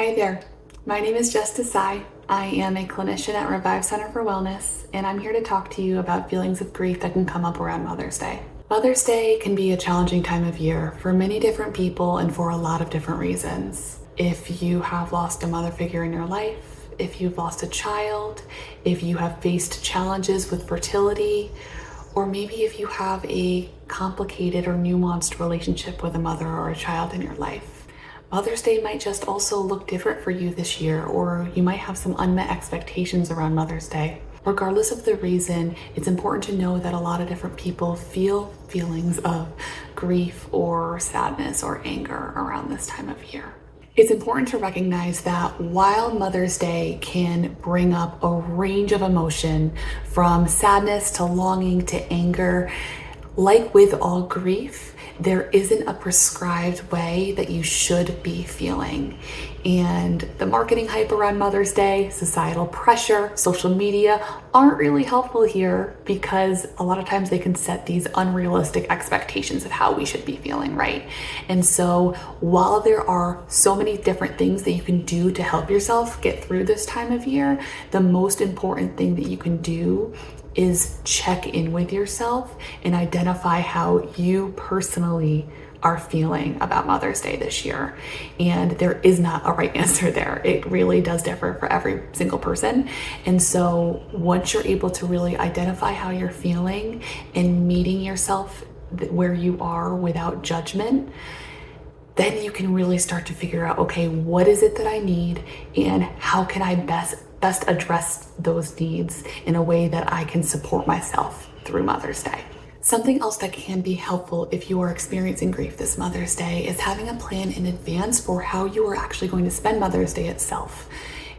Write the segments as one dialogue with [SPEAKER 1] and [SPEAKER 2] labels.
[SPEAKER 1] Hi there, my name is Jess Desai. I am a clinician at Revive Center for Wellness, and I'm here to talk to you about feelings of grief that can come up around Mother's Day. Mother's Day can be a challenging time of year for many different people and for a lot of different reasons. If you have lost a mother figure in your life, if you've lost a child, if you have faced challenges with fertility, or maybe if you have a complicated or nuanced relationship with a mother or a child in your life. Mother's Day might just also look different for you this year, or you might have some unmet expectations around Mother's Day. Regardless of the reason, it's important to know that a lot of different people feel feelings of grief or sadness or anger around this time of year. It's important to recognize that while Mother's Day can bring up a range of emotion from sadness to longing to anger, like with all grief, there isn't a prescribed way that you should be feeling. And the marketing hype around Mother's Day, societal pressure, social media aren't really helpful here because a lot of times they can set these unrealistic expectations of how we should be feeling, right? And so while there are so many different things that you can do to help yourself get through this time of year, the most important thing that you can do is check in with yourself and identify how you personally are feeling about Mother's Day this year. And there is not a right answer there. It really does differ for every single person. And so once you're able to really identify how you're feeling and meeting yourself where you are without judgment, then you can really start to figure out, okay, what is it that I need and how can I best address those needs in a way that I can support myself through Mother's Day. Something else that can be helpful if you are experiencing grief this Mother's Day is having a plan in advance for how you are actually going to spend Mother's Day itself.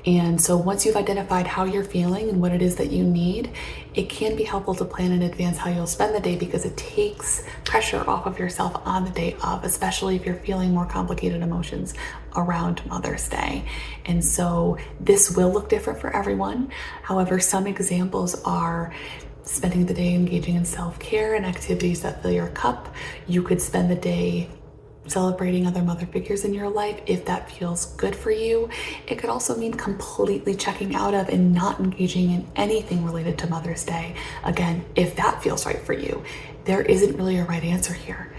[SPEAKER 1] And so once you've identified how you're feeling and what it is that you need, it can be helpful to plan in advance how you'll spend the day because it takes pressure off of yourself on the day of, especially if you're feeling more complicated emotions around Mother's Day. And so this will look different for everyone. However, some examples are spending the day engaging in self-care and activities that fill your cup. You could spend the day celebrating other mother figures in your life if that feels good for you. It could also mean completely checking out of and not engaging in anything related to Mother's Day. Again, if that feels right for you, there isn't really a right answer here.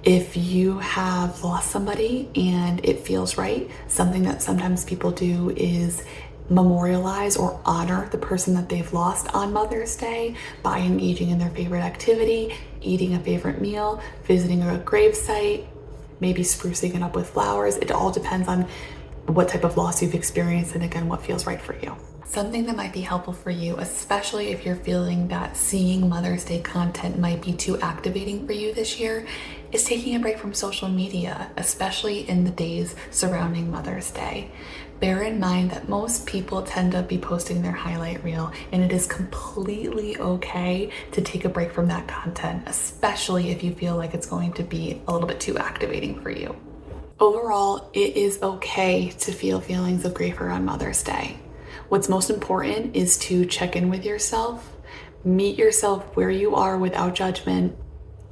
[SPEAKER 1] If you have lost somebody and it feels right, something that sometimes people do is memorialize or honor the person that they've lost on Mother's Day by engaging in their favorite activity, eating a favorite meal, visiting a gravesite, maybe sprucing it up with flowers. It all depends on what type of loss you've experienced and again, what feels right for you. Something that might be helpful for you, especially if you're feeling that seeing Mother's Day content might be too activating for you this year, is taking a break from social media, especially in the days surrounding Mother's Day. Bear in mind that most people tend to be posting their highlight reel, and it is completely okay to take a break from that content, especially if you feel like it's going to be a little bit too activating for you. Overall, it is okay to feel feelings of grief around Mother's Day. What's most important is to check in with yourself, meet yourself where you are without judgment,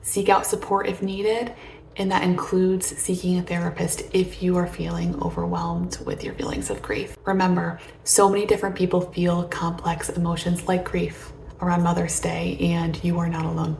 [SPEAKER 1] seek out support if needed, and that includes seeking a therapist if you are feeling overwhelmed with your feelings of grief. Remember, so many different people feel complex emotions like grief around Mother's Day, and you are not alone.